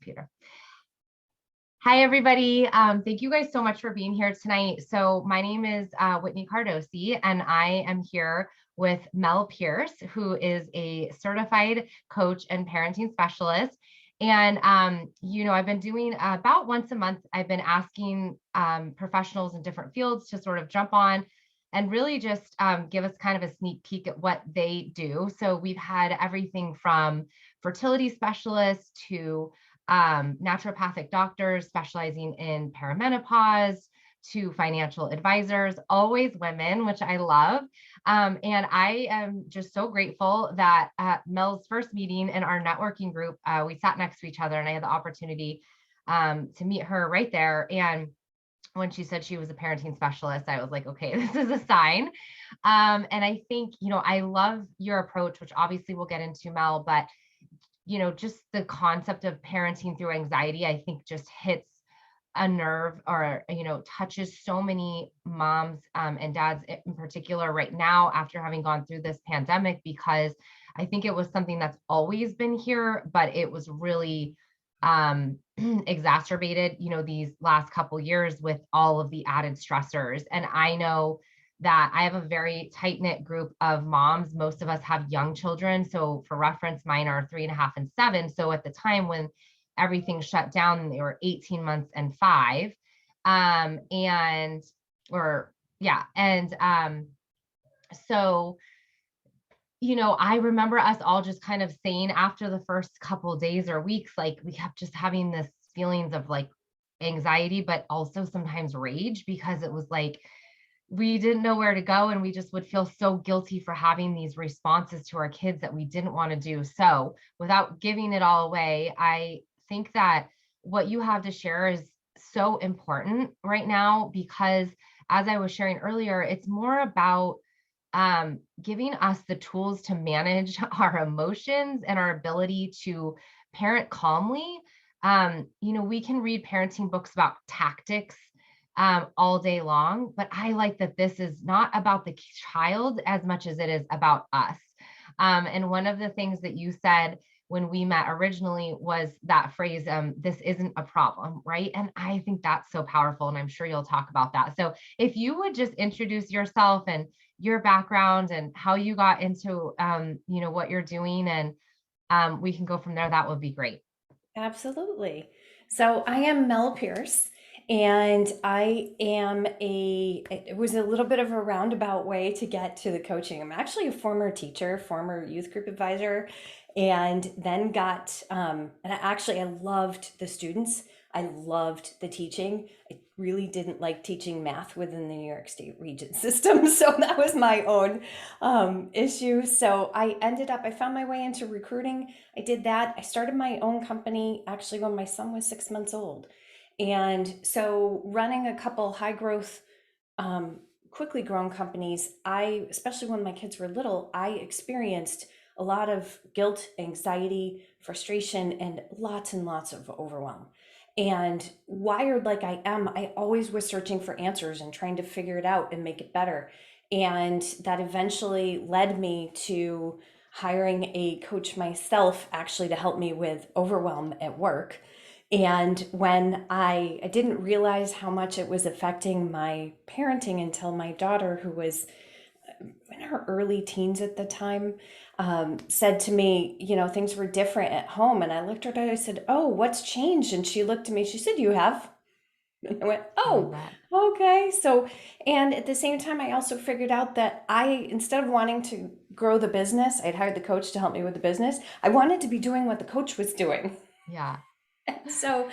computer. Hi, everybody. Thank you guys so much for being here tonight. So my name is Whitney Cardosi, and I am here with Mel Peirce, who is a certified coach and parenting specialist. And, I've been doing about once a month, I've been asking professionals in different fields to sort of jump on and really just give us kind of a sneak peek at what they do. So we've had everything from fertility specialists to naturopathic doctors specializing in perimenopause to financial advisors, always women, which I love. And I am just so grateful that at Mel's first meeting in our networking group, we sat next to each other and I had the opportunity to meet her right there. And when she said she was a parenting specialist, I was like, okay, this is a sign. And I think, I love your approach, which obviously we'll get into, Mel, but just the concept of parenting through anxiety, I think just hits a nerve or, touches so many moms and dads in particular right now after having gone through this pandemic, because I think it was something that's always been here, but it was really exacerbated, these last couple years with all of the added stressors. And I know that I have a very tight-knit group of moms. Most of us have young children. So for reference, mine are 3.5 and 7. So at the time when everything shut down, they were 18 months and 5. So I remember us all just kind of saying after the first couple of days or weeks, like we kept just having this feelings of like anxiety, but also sometimes rage, because it was like we didn't know where to go and we just would feel so guilty for having these responses to our kids that we didn't want to do. So without giving it all away, I think that what you have to share is so important right now, because as I was sharing earlier, it's more about giving us the tools to manage our emotions and our ability to parent calmly. We can read parenting books about tactics all day long, but I like that this is not about the child as much as it is about us. And one of the things that you said when we met originally was that phrase, this isn't a problem, right? And I think that's so powerful, and I'm sure you'll talk about that. So if you would just introduce yourself and your background and how you got into, what you're doing, and we can go from there, that would be great. Absolutely. So I am Mel Peirce, and it was a little bit of a roundabout way to get to the coaching. I'm actually a former teacher, former youth group advisor, and then I loved the students. I loved the teaching. I really didn't like teaching math within the New York State Regent system. So that was my own issue. So I found my way into recruiting. I did that. I started my own company actually when my son was 6 months old. And so running a couple high growth, quickly grown companies, especially when my kids were little, I experienced a lot of guilt, anxiety, frustration, and lots of overwhelm. And wired like I am, I always was searching for answers and trying to figure it out and make it better. And that eventually led me to hiring a coach myself, actually, to help me with overwhelm at work. And when I didn't realize how much it was affecting my parenting until my daughter, who was in her early teens at the time, said to me, things were different at home. And I looked at her and I said, "Oh, what's changed?" And she looked at me, she said, "You have." And I went, Love "Oh, that. okay." So, and at the same time, I also figured out that instead of wanting to grow the business, I'd hired the coach to help me with the business. I wanted to be doing what the coach was doing. Yeah. So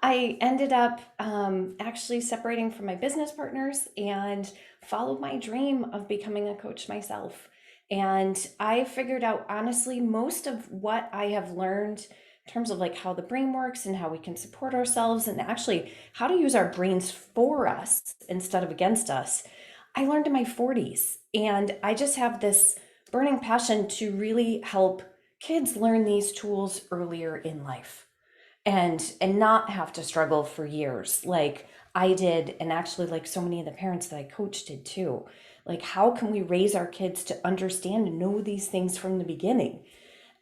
I ended up actually separating from my business partners and followed my dream of becoming a coach myself. And I figured out, honestly, most of what I have learned in terms of like how the brain works and how we can support ourselves and actually how to use our brains for us instead of against us, I learned in my 40s. And I just have this burning passion to really help kids learn these tools earlier in life and not have to struggle for years like I did, and actually like so many of the parents that I coached did too. Like, how can we raise our kids to understand and know these things from the beginning?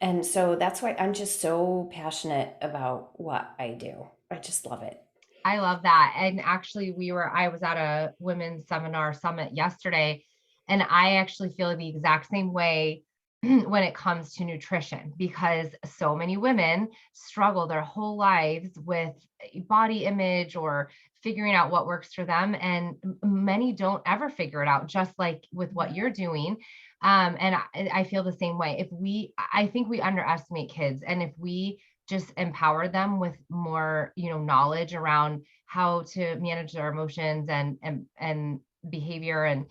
And so that's why I'm just so passionate about what I do. I just love it. I love that. And actually, I was at a women's seminar summit yesterday, and I actually feel the exact same way when it comes to nutrition, because so many women struggle their whole lives with body image or figuring out what works for them. And many don't ever figure it out, just like with what you're doing. And I feel the same way. I think we underestimate kids. And if we just empower them with more, knowledge around how to manage their emotions and behavior, and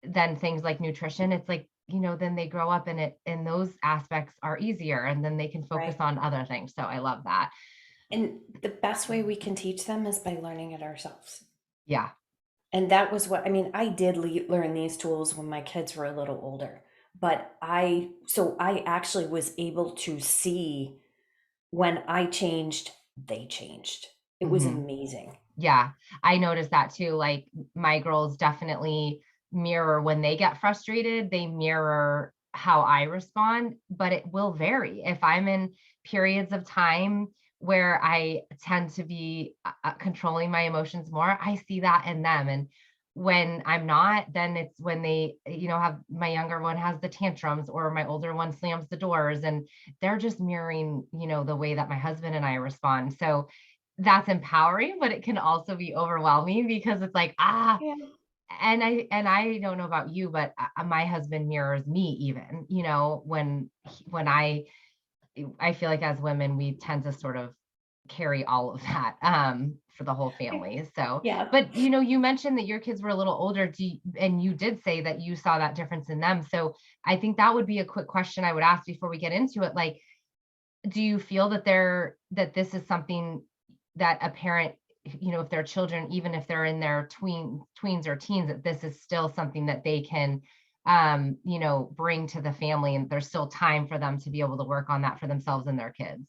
then things like nutrition, it's like, then they grow up and those aspects are easier, and then they can focus Right. on other things. So I love that. And the best way we can teach them is by learning it ourselves. Yeah. And that was what I mean. I did learn these tools when my kids were a little older, but I actually was able to see when I changed, they changed. It was Hmm. amazing. Yeah, I noticed that too. Like, my girls definitely mirror when they get frustrated, they mirror how I respond, but it will vary. If I'm in periods of time where I tend to be controlling my emotions more, I see that in them. And when I'm not, then it's when they, have my younger one has the tantrums, or my older one slams the doors, and they're just mirroring, the way that my husband and I respond. So that's empowering, but it can also be overwhelming, because it's like, Yeah. and I don't know about you, but my husband mirrors me even, when I feel like as women, we tend to sort of carry all of that for the whole family. So, Yeah. but you mentioned that your kids were a little older, and you did say that you saw that difference in them. So I think that would be a quick question I would ask before we get into it. Like, do you feel that this is something that a parent, if their children, even if they're in their tweens or teens, that this is still something that they can, bring to the family, and there's still time for them to be able to work on that for themselves and their kids?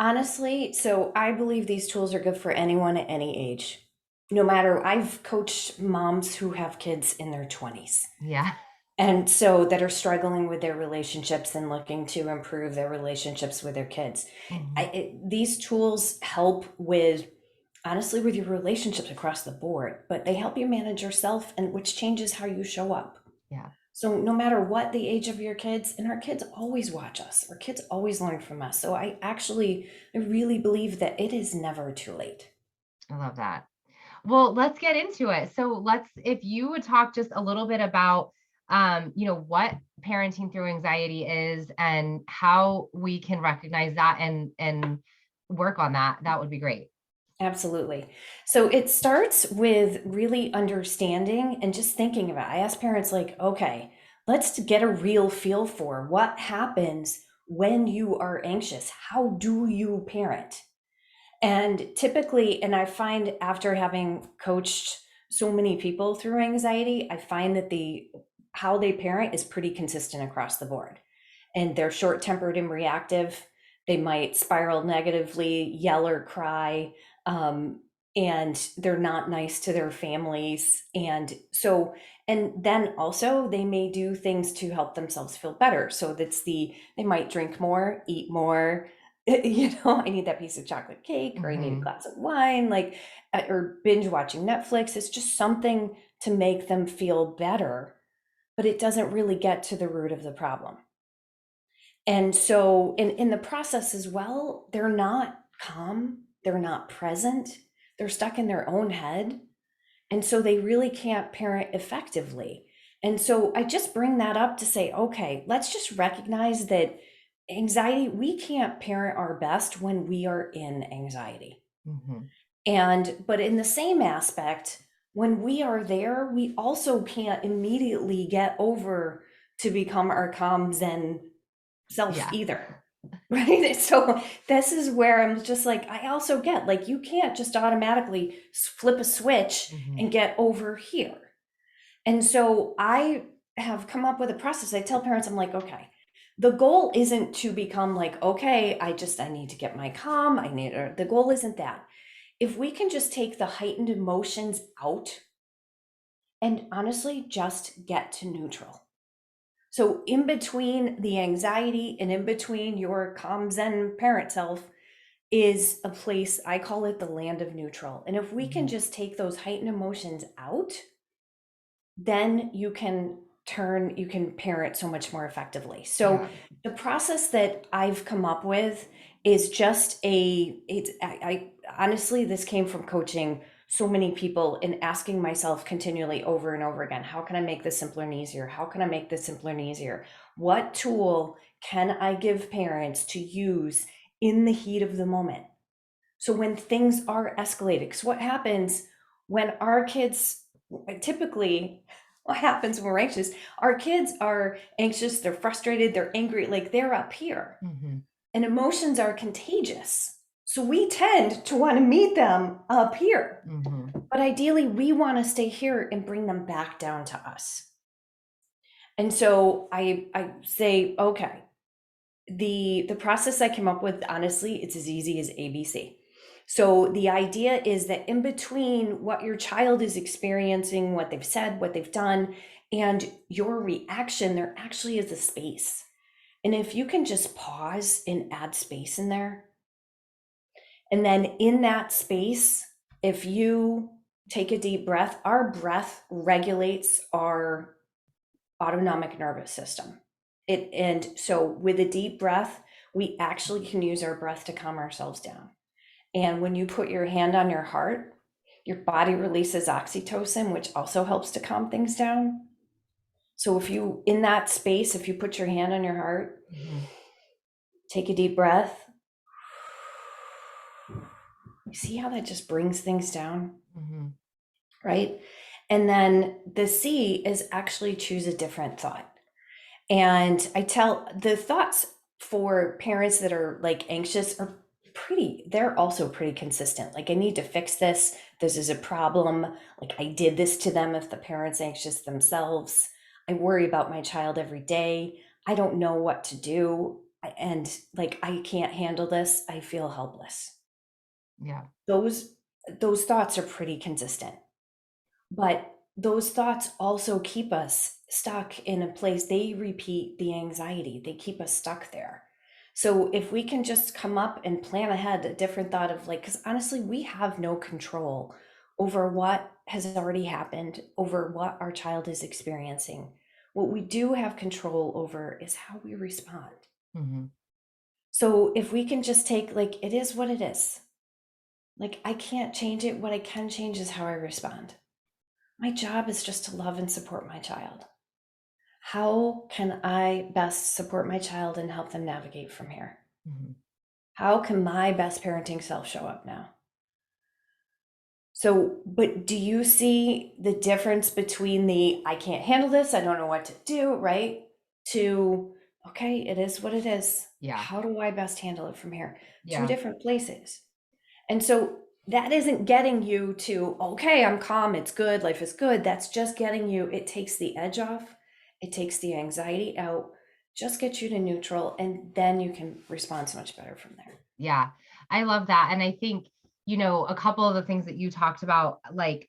Honestly, so I believe these tools are good for anyone at any age. No matter, I've coached moms who have kids in their 20s. Yeah. And so that are struggling with their relationships and looking to improve their relationships with their kids. Hmm. These tools help with, honestly, with your relationships across the board, but they help you manage yourself, and which changes how you show up. Yeah, So no matter what the age of your kids, and our kids always watch us, our kids always learn from us. So I really believe that it is never too late. I love that. Well, let's get into it. So if you would talk just a little bit about, what parenting through anxiety is, and how we can recognize that and work on that, that would be great. Absolutely. So it starts with really understanding and just thinking about it. I ask parents, like, okay, let's get a real feel for what happens when you are anxious. How do you parent? And typically, and I find after having coached so many people through anxiety, I find that how they parent is pretty consistent across the board. And they're short-tempered and reactive. They might spiral negatively, yell or cry, um, and they're not nice to their families. And then also they may do things to help themselves feel better. So they might drink more, eat more, I need that piece of chocolate cake, or I need a Hmm. glass of wine, or binge watching Netflix. It's just something to make them feel better, but it doesn't really get to the root of the problem. And so in the process as well, they're not calm, they're not present, they're stuck in their own head. And so they really can't parent effectively. And so I just bring that up to say, okay, let's just recognize that anxiety, we can't parent our best when we are in anxiety. Hmm. But in the same aspect, when we are there, we also can't immediately get over to become our calm Zen self Yeah. either. Right. So this is where I'm just like, I also get, like, you can't just automatically flip a switch Hmm. and get over here. And so I have come up with a process. I tell parents, I'm like, okay, the goal isn't to become like, okay, I need to get my calm. Or the goal isn't that. If we can just take the heightened emotions out and honestly just get to neutral. So in between the anxiety and in between your calm Zen parent self is a place, I call it the land of neutral. And if we can just take those heightened emotions out, then you can parent so much more effectively. So Yeah. the process that I've come up with is just I honestly, this came from coaching so many people and asking myself continually over and over again, how can I make this simpler and easier? How can I make this simpler and easier? What tool can I give parents to use in the heat of the moment? So when things are escalated, because what happens when our kids, typically, what happens when we're anxious? Our kids are anxious, they're frustrated, they're angry, like they're up here. Mm-hmm. And emotions are contagious. So we tend to want to meet them up here. Mm-hmm. But ideally, we want to stay here and bring them back down to us. And so I say, okay, the process I came up with, honestly, it's as easy as ABC. So the idea is that in between what your child is experiencing, what they've said, what they've done, and your reaction, there actually is a space. And if you can just pause and add space in there, and then in that space, if you take a deep breath, our breath regulates our autonomic nervous system. And so with a deep breath, we actually can use our breath to calm ourselves down. And when you put your hand on your heart, your body releases oxytocin, which also helps to calm things down. So if you, in that space, if you put your hand on your heart, Mm-hmm. take a deep breath, you see how that just brings things down, Mm-hmm. right? And then the C is actually choose a different thought. And I tell the thoughts for parents that are like anxious are they're also pretty consistent. Like, I need to fix this. This is a problem. Like, I did this to them if the parent's anxious themselves. I worry about my child every day. I don't know what to do. And like, I can't handle this. I feel helpless. Yeah. Those those thoughts are pretty consistent. But those thoughts also keep us stuck in a place. They repeat the anxiety, they keep us stuck there. So if we can just come up and plan ahead a different thought of like, because honestly, we have no control over what has already happened, over what our child is experiencing. What we do have control over is how we respond. Mm-hmm. So if we can just take, like, it is what it is. Like, I can't change it. What I can change is how I respond. My job is just to love and support my child. How can I best support my child and help them navigate from here? Mm-hmm. How can my best parenting self show up now? So, but do you see the difference between the I can't handle this, I don't know what to do, right? To, okay, it is what it is. Yeah. How do I best handle it from here? Two Yeah. different places. And so that isn't getting you to, okay, I'm calm, it's good, life is good. That's just getting you, it takes the edge off, it takes the anxiety out, just get you to neutral, and then you can respond so much better from there. Yeah. I love that. And I think, a couple of the things that you talked about, like,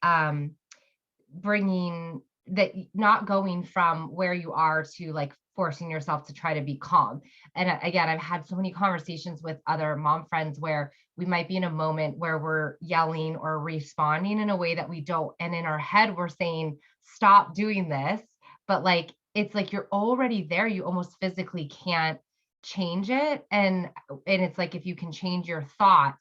bringing that not going from where you are to like forcing yourself to try to be calm. And again, I've had so many conversations with other mom friends where we might be in a moment where we're yelling or responding in a way that we don't. And in our head, we're saying, stop doing this. But like, it's like you're already there. You almost physically can't change it. And it's like if you can change your thoughts,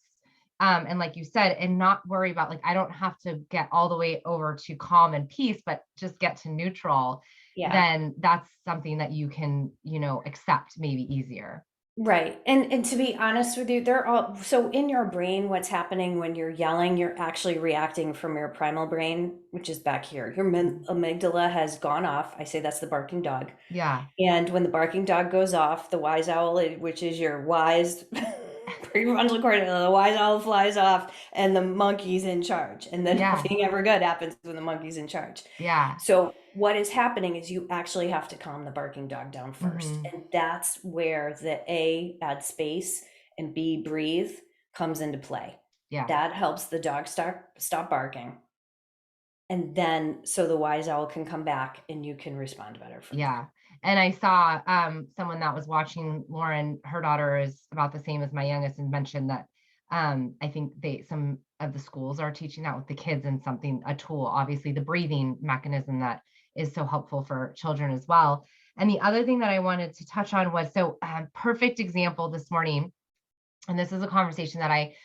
and like you said, and not worry about like I don't have to get all the way over to calm and peace, but just get to neutral, Yeah. then that's something that you can, accept maybe easier. Right. And to be honest with you, they're all so in your brain, what's happening when you're yelling, you're actually reacting from your primal brain, which is back here. Your Mhm. amygdala has gone off. I say that's the barking dog. Yeah. And when the barking dog goes off, the wise owl, which is your wise prefrontal cortex, the wise owl flies off, and the monkey's in charge. And then Yeah. nothing ever good happens when the monkey's in charge. Yeah. So what is happening is you actually have to calm the barking dog down first, Hmm. and that's where the A, add space, and B, breathe, comes into play. Yeah. That helps the dog stop barking, and then so the wise owl can come back and you can respond better from Yeah. there. And I saw someone that was watching Lauren, her daughter is about the same as my youngest, and mentioned that I think some of the schools are teaching that with the kids, and a tool, obviously the breathing mechanism that is so helpful for children as well. And the other thing that I wanted to touch on was, perfect example this morning, and this is a conversation that I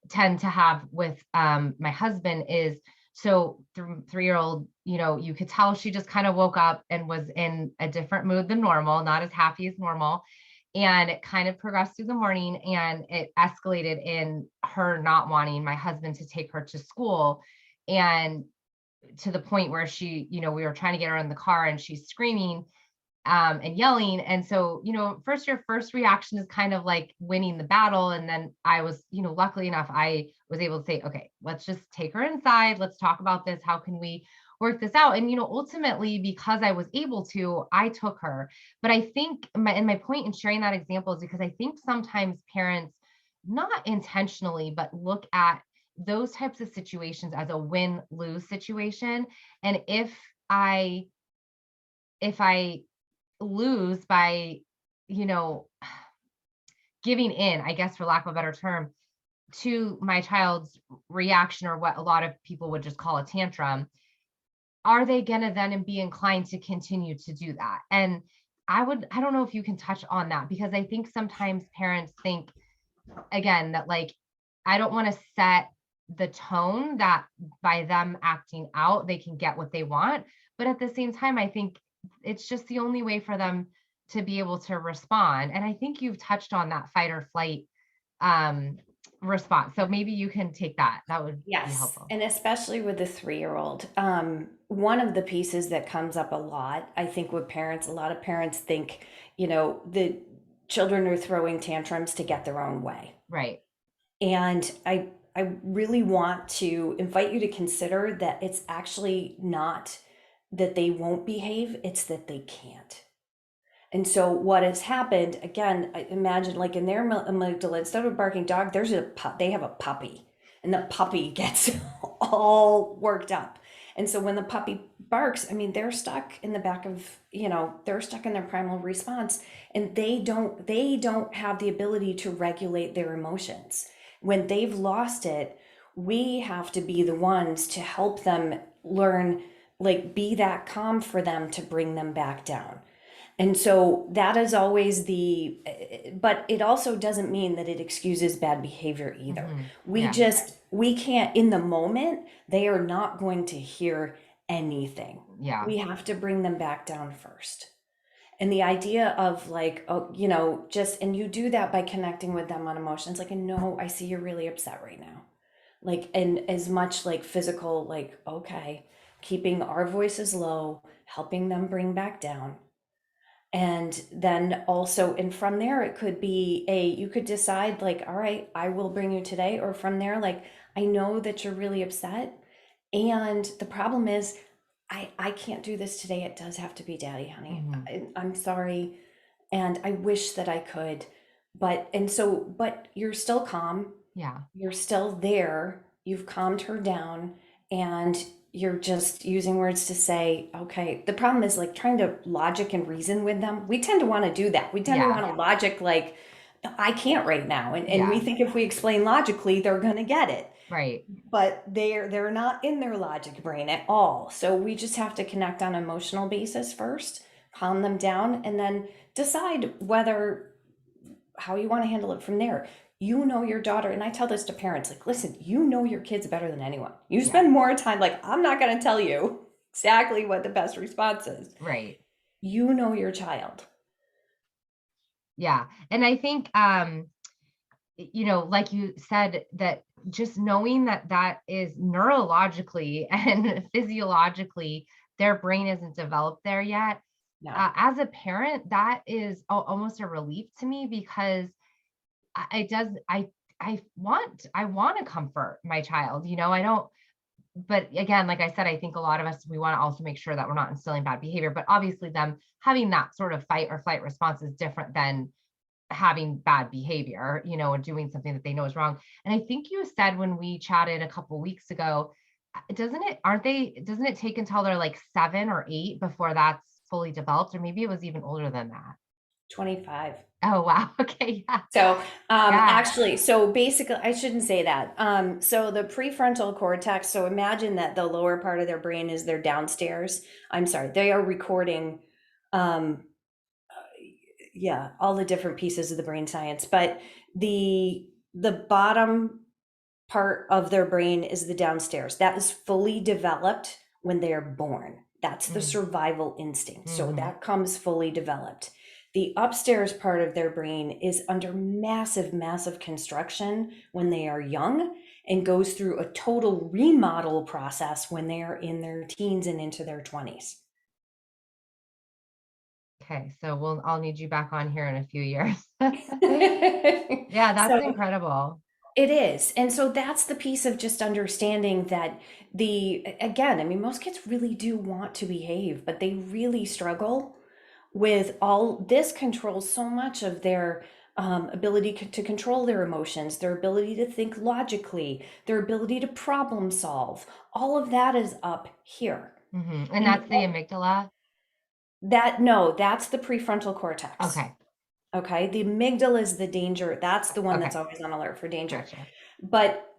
tend to have with my husband, is so 3-year-old, you could tell she just kind of woke up and was in a different mood than normal, not as happy as normal. And it kind of progressed through the morning, and it escalated in her not wanting my husband to take her to school. And to the point where we were trying to get her in the car and she's screaming and yelling. And so, your first reaction is kind of like winning the battle. And then I was, luckily enough, I was able to say, okay, let's just take her inside. Let's talk about this. How can we work this out? And, ultimately, because I was able to, I took her. But I think my point in sharing that example is because I think sometimes parents, not intentionally, but look at those types of situations as a win-lose situation. And if I lose by, giving in, I guess, for lack of a better term, to my child's reaction, or what a lot of people would just call a tantrum, are they going to then be inclined to continue to do that? And I don't know if you can touch on that, because I think sometimes parents think, again, that like, I don't want to set the tone that by them acting out, they can get what they want. But at the same time, I think it's just the only way for them to be able to respond. And I think you've touched on that fight or flight response. So maybe you can take that. That would be Yes, helpful. and especially with the 3-year-old. One of the pieces that comes up a lot, I think, with parents, a lot of parents think, the children are throwing tantrums to get their own way. Right. And I really want to invite you to consider that it's actually not that they won't behave, it's that they can't. And so what has happened, again, I imagine like in their amygdala, instead of a barking dog, they have a puppy, and the puppy gets all worked up. And so when the puppy barks, I mean, they're stuck in the back of, they're stuck in their primal response, and they don't have the ability to regulate their emotions. When they've lost it, we have to be the ones to help them learn, like, be that calm for them to bring them back down. And so that is always but it also doesn't mean that it excuses bad behavior either. Mm-hmm. We Yeah. just, we can't, in the moment, they are not going to hear anything. Yeah. We have to bring them back down first. And the idea of like, oh, and you do that by connecting with them on emotions. Like, no, I see you're really upset right now. Like, and as much like physical, like, okay, keeping our voices low, helping them bring back down. And then also, and from there, it could be you could decide like, all right, I will bring you today. Or from there, like, I know that you're really upset. And the problem is, I can't do this today. It does have to be daddy, honey. Mm-hmm. I'm sorry. And I wish that I could. But you're still calm. Yeah. You're still there. You've calmed her down. And you're just using words to say, okay, the problem is like trying to logic and reason with them. We tend to want to do that. We tend to Yeah. want to logic like, I can't right now. And we Yeah. think if we explain logically, they're going to get it. Right. But they're not in their logic brain at all. So we just have to connect on an emotional basis first, calm them down, and then decide how you want to handle it from there. You know your daughter, and I tell this to parents, like, listen, you know your kids better than anyone. You Yeah. spend more time, like, I'm not going to tell you exactly what the best response is. Right. You know your child. Yeah. And I think, like you said, that just knowing that that is neurologically and physiologically, their brain isn't developed there yet. No. As a parent, that is almost a relief to me, because it does, I want to comfort my child, I don't, but again, like I said, I think a lot of us, we want to also make sure that we're not instilling bad behavior, but obviously them having that sort of fight or flight response is different than having bad behavior, or doing something that they know is wrong. And I think you said when we chatted a couple weeks ago, doesn't it take until they're like 7 or 8 before that's fully developed, or maybe it was even older than that. 25. Oh, wow. Okay. Yeah. So, Yeah. actually, so basically, I shouldn't say that. So the prefrontal cortex, so imagine that the lower part of their brain is their downstairs. I'm sorry, they are recording, um, yeah, all the different pieces of the brain science, but the bottom part of their brain is the downstairs. That is fully developed when they are born. That's the Mm, survival instinct. So mhm. that comes fully developed. The upstairs part of their brain is under massive, massive construction when they are young and goes through a total remodel process when they are in their teens and into their 20s. Okay. So I'll need you back on here in a few years. Yeah, that's So incredible. it is. And so that's the piece of just understanding that again, I mean, most kids really do want to behave, but they really struggle with all this controls so much of their ability to control their emotions, their ability to think logically, their ability to problem solve. All of that is up here. And And that's the amygdala. no, that's the prefrontal cortex. Okay. Okay, the amygdala is the danger. That's the one that's Okay. always on alert for danger. Gotcha. But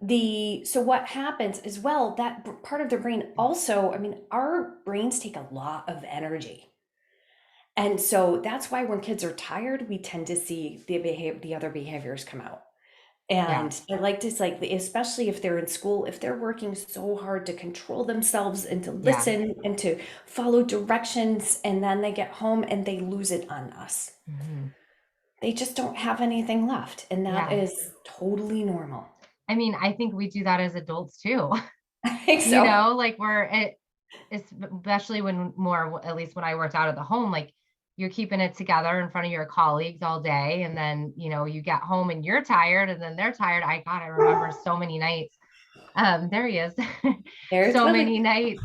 so what happens as well, that part of the brain also, I mean, our brains take a lot of energy. And so that's why when kids are tired, we tend to see the other behaviors come out. Yeah. And I like to like, especially if they're in school, if they're working so hard to control themselves and to Yeah. listen and to follow directions, and then they get home and they lose it on us. hmm They just don't have anything left. And that Yeah. is totally normal. I mean, I think we do that as adults too. I think so. Like especially when more, at least when I worked out at the home, like you're keeping it together in front of your colleagues all day. And then, you get home and you're tired and then they're tired. I remember so many nights. There he is. There's So Willie. many nights.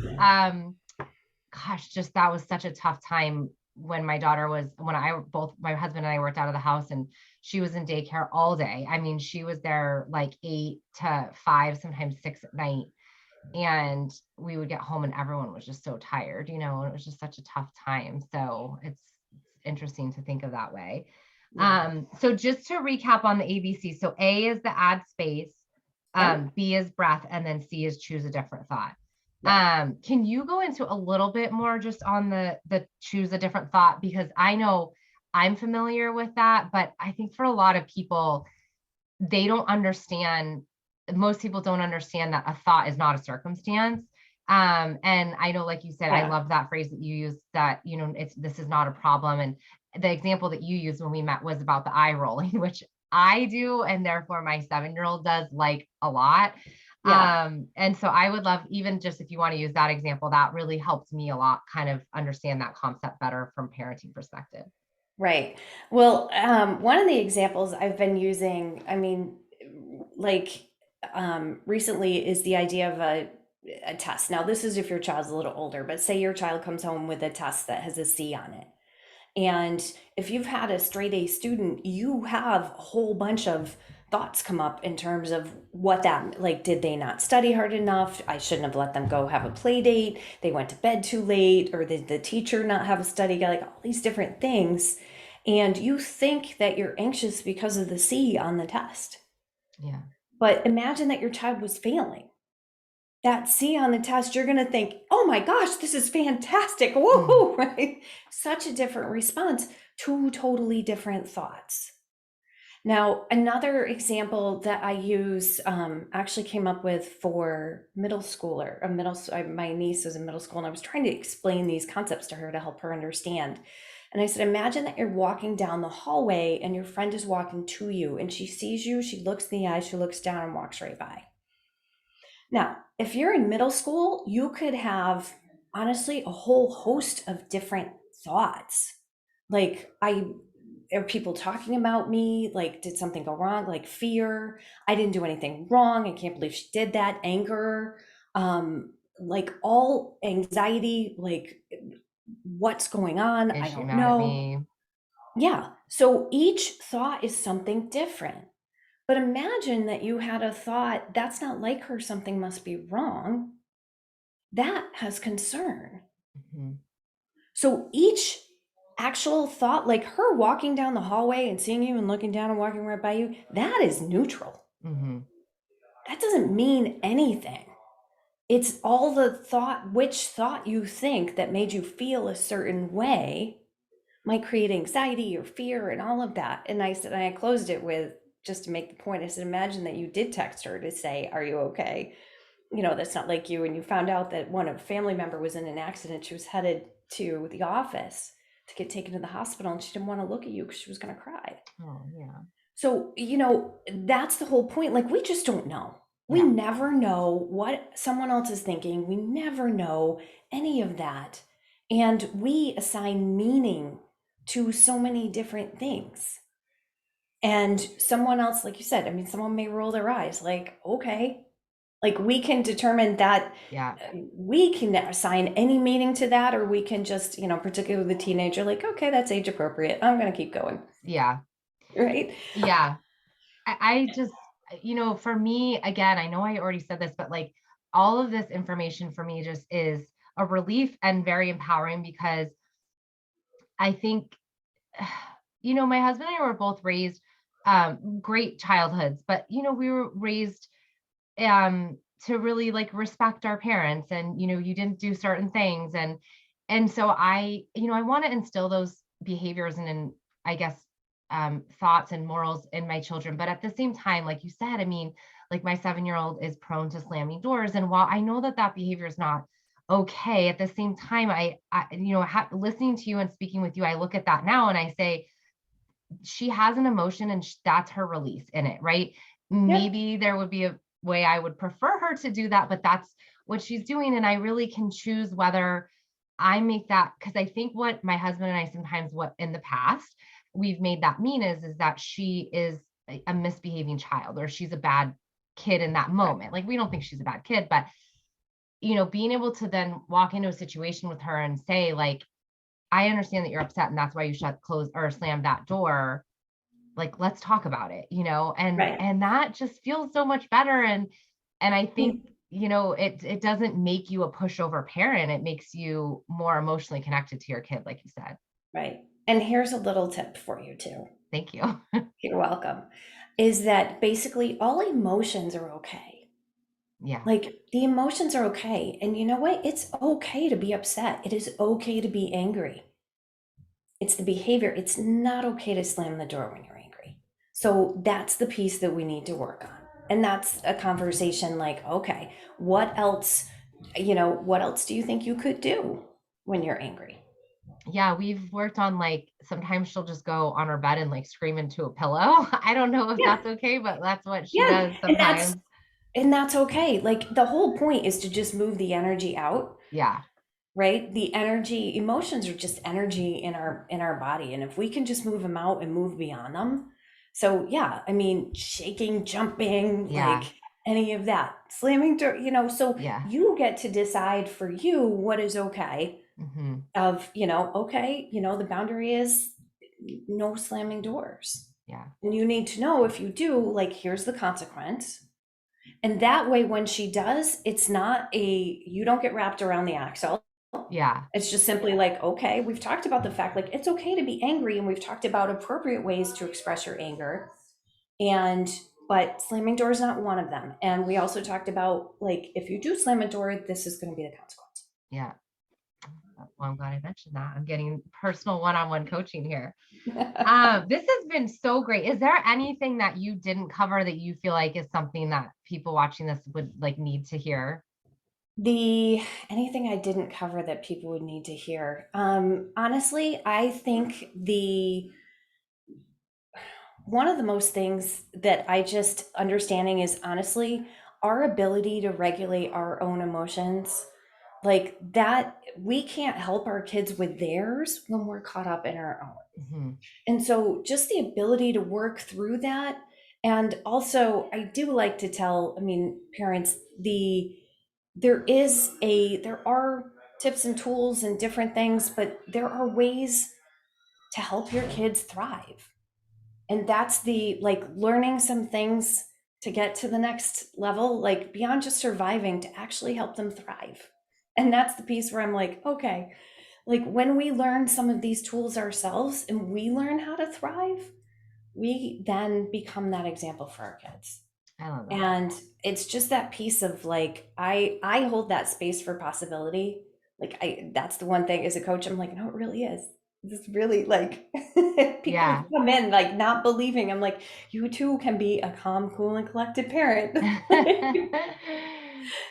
Gosh, just that was such a tough time when both my husband and I worked out of the house and she was in daycare all day. I mean, she was there like 8 to 5, sometimes 6 at night. And we would get home and everyone was just so tired, and it was just such a tough time. So it's interesting to think of that way. Yeah. So just to recap on the ABC. So A is the add space, Yep. B is breath, and then C is choose a different thought. Yep. Can you go into a little bit more just on the choose a different thought? Because I know I'm familiar with that, but I think for a lot of people, they don't understand, most people don't understand that a thought is not a circumstance. And I know, like you said, I Yeah. love that phrase that you used, that, this is not a problem. And the example that you used when we met was about the eye rolling, which I do, and therefore my 7-year-old does like a lot. Yeah. And so I would love, even just if you want to use that example, that really helped me a lot kind of understand that concept better from parenting perspective. Right. Well, one of the examples I've been using, I mean, like recently is the idea of a test. Now, this is if your child's a little older, but say your child comes home with a test that has a C on it. And if you've had a straight A student, you have a whole bunch of thoughts come up in terms of what that, like, did they not study hard enough? I shouldn't have let them go have a play date. They went to bed too late, or did the teacher not have a study guide? Like all these different things. And you think that you're anxious because of the C on the test. Yeah. But imagine that your child was failing. That C on the test, you're going to think, oh my gosh, this is fantastic. Mm. Woohoo, right? Such a different response, two totally different thoughts. Now, another example that I use actually came up with for middle schooler, my niece was in middle school, and I was trying to explain these concepts to her to help her understand. And I said, imagine that you're walking down the hallway and your friend is walking to you and she sees you, she looks in the eye, she looks down and walks right by. Now, if you're in middle school, you could have honestly a whole host of different thoughts. Like, are people talking about me? Like, did something go wrong? Like fear, I didn't do anything wrong. I can't believe she did that. Anger, like all anxiety, like what's going on? I Is she don't mad at know. me? Yeah. So each thought is something different. But imagine that you had a thought, that's not like her, something must be wrong. That has concern. Mhm. So each actual thought, like her walking down the hallway and seeing you and looking down and walking right by you, that is neutral. Mm-hmm. That doesn't mean anything. It's all the thought, which thought you think that made you feel a certain way might create anxiety or fear and all of that. And I said, and I closed it with, just to make the point, I said, imagine that you did text her to say, are you okay? You know, that's not like you. And you found out that one of a family member was in an accident. She was headed to the office to get taken to the hospital, and she didn't want to look at you because she was going to cry. Oh, yeah. So, you know, that's the whole point. Like, we just don't know. We Yeah. never know what someone else is thinking. We never know any of that. And we assign meaning to so many different things. And someone else, like you said, I mean, someone may roll their eyes like, okay, like we can determine that Yeah. we can assign any meaning to that, or we can just, you know, particularly the teenager, like, okay, that's age appropriate. I'm going to keep going. Yeah. Right. Yeah. I just, for me, again, I know I already said this, but like all of this information for me just is a relief and very empowering because I think, my husband and I were both raised great childhoods, but we were raised to really like respect our parents and you didn't do certain things and so I want to instill those behaviors and I guess thoughts and morals in my children, but at the same time, like you said, I mean, like my 7-year-old is prone to slamming doors, and while I know that that behavior is not okay, at the same time listening to you and speaking with you, I look at that now and I say she has an emotion and that's her release in it, right? Yep. Maybe there would be a way I would prefer her to do that, but that's what she's doing. And I really can choose whether I make that, because I think what my husband and I sometimes, what in the past we've made that mean is that she is a misbehaving child or she's a bad kid in that Right. moment. Like we don't think she's a bad kid, but being able to then walk into a situation with her and say, like, I understand that you're upset and that's why you close or slam that door. Like, let's talk about it, and Right. that just feels so much better. And I think, it doesn't make you a pushover parent. It makes you more emotionally connected to your kid, like you said. Right. And here's a little tip for you too. Thank you. You're welcome. Is that basically all emotions are okay. Yeah. Like the emotions are okay. And you know what? It's okay to be upset. It is okay to be angry. It's the behavior. It's not okay to slam the door when you're angry. So that's the piece that we need to work on. And that's a conversation like, okay, what else, what else do you think you could do when you're angry? Yeah. We've worked on like sometimes she'll just go on her bed and like scream into a pillow. I don't know if Yeah. that's okay, but that's what she Yeah. does And that's sometimes. and that's okay. Like the whole point is to just move the energy out, Yeah. right? The energy, emotions are just energy in our body, and if we can just move them out and move beyond them. So yeah, I mean, shaking, jumping, Yeah. like any of that, slamming door, so Yeah. you get to decide for you what is okay. Hmm. Of, okay, the boundary is no slamming doors. Yeah. And you need to know, if you do, like, here's the consequence. And that way, when she does, it's not you don't get wrapped around the axle. Yeah. It's just simply like, okay, we've talked about the fact, like, it's okay to be angry, and we've talked about appropriate ways to express your anger. And, but slamming door is not one of them. And we also talked about, like, if you do slam a door, this is going to be the consequence. Yeah. Well, I'm glad I mentioned that. I'm getting personal one-on-one coaching here. This has been so great. Is there anything that you didn't cover that you feel like is something that people watching this would like need to hear? The anything I didn't cover that people would need to hear. Honestly, I think the one of the most things that I just understanding is, honestly, our ability to regulate our own emotions, like that. We can't help our kids with theirs when we're caught up in our own. Hmm. And so just the ability to work through that. And also, I do like to tell, I mean, parents, there are tips and tools and different things, but there are ways to help your kids thrive. And that's the, like, learning some things to get to the next level, like beyond just surviving, to actually help them thrive. And that's the piece where I'm like, okay, Like when we learn some of these tools ourselves and we learn how to thrive, we then become that example for our kids. I love that. And it's just that piece of like, I hold that space for possibility. Like that's the one thing as a coach, I'm like, no, it really is. This really like people Yeah. come in like not believing. I'm like, you too can be a calm, cool, and collected parent.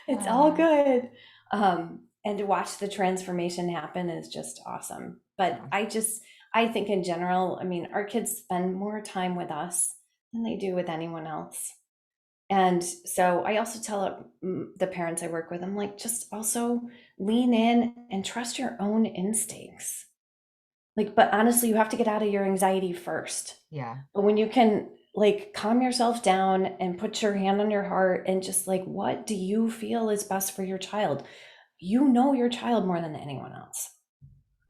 It's all Uh, good. And to watch the transformation happen is just awesome. But I think in general, I mean, our kids spend more time with us than they do with anyone else. And so I also tell the parents I work with, I'm like, just also lean in and trust your own instincts. Like, but honestly, you have to get out of your anxiety first. yeah. But when you can like calm yourself down and put your hand on your heart and just like, what do you feel is best for your child? You know your child more than anyone else.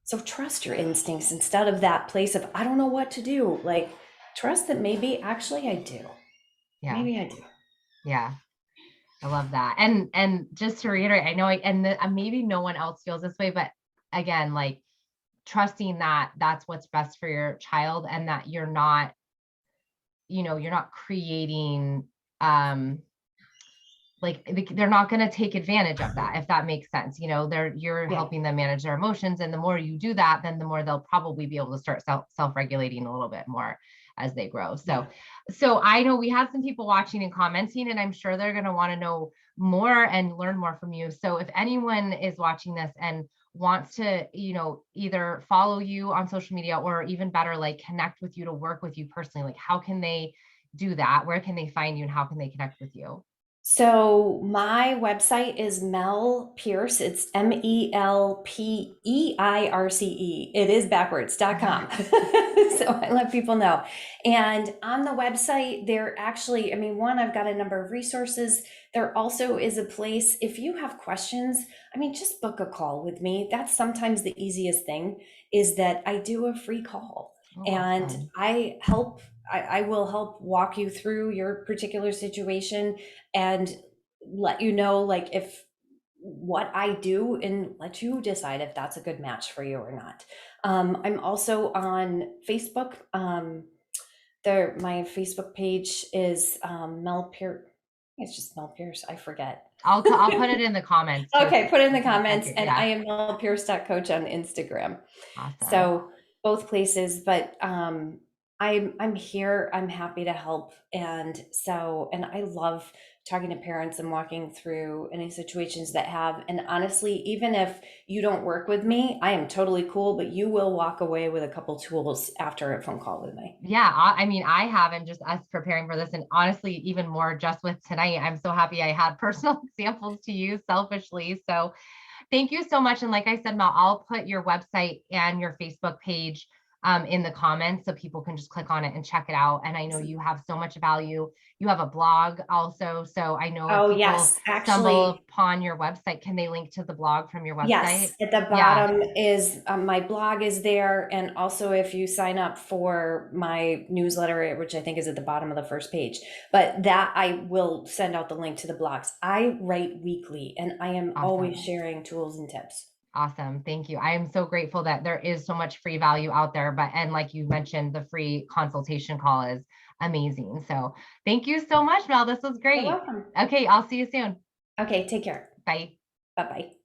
So trust your instincts instead of that place of, I don't know what to do. Like, trust that maybe actually I do. Yeah. Maybe I do. Yeah. I love that. And just to reiterate, I know, maybe no one else feels this way, but again, like trusting that that's what's best for your child and that you're not, you're not creating, like they're not going to take advantage of that, if that makes sense. You're Yeah. helping them manage their emotions. And the more you do that, then the more they'll probably be able to start self-regulating a little bit more as they grow. Yeah. So I know we had some people watching and commenting, and I'm sure they're going to want to know more and learn more from you. So if anyone is watching this and wants to, either follow you on social media or even better, like connect with you to work with you personally, like how can they do that? Where can they find you and how can they connect with you? So my website is Mel Peirce. It's MELPEIRCE. It is backwards.com. So I let people know. And on the website, there actually, I mean, one, I've got a number of resources. There also is a place, if you have questions, I mean, just book a call with me. That's sometimes the easiest thing is that I do a free call Oh, and awesome. I will help walk you through your particular situation and let you know like if what I do and let you decide if that's a good match for you or not. I'm also on Facebook. My Facebook page is Mel Peirce. It's just Mel Peirce. I forget. I'll put it in the comments too. Okay, put it in the comments. Okay, And yeah. I am melpierce.coach on Instagram. Awesome. So both places, but I'm here. I'm happy to help. And I love talking to parents and walking through any situations that have. And honestly, even if you don't work with me, I am totally cool, but you will walk away with a couple tools after a phone call with me. Yeah, I mean, I haven't, just us preparing for this, and honestly, even more just with tonight. I'm so happy I had personal examples to use selfishly. So thank you so much. And like I said, Mel, I'll put your website and your Facebook page in the comments so people can just click on it and check it out. And I know you have so much value. You have a blog also. So I know if Oh, people yes. stumble Actually, upon your website, can they link to the blog from your website? yes, at the Yeah. bottom is my blog is there. And also, if you sign up for my newsletter, which I think is at the bottom of the first page, but that I will send out the link to the blogs. I write weekly and I am always Awesome. sharing tools and tips. Awesome. Thank you. I am so grateful that there is so much free value out there. And like you mentioned, the free consultation call is amazing. So thank you so much, Mel. This was You're great. welcome. Okay, I'll see you soon. Okay, take care. Bye. Bye bye.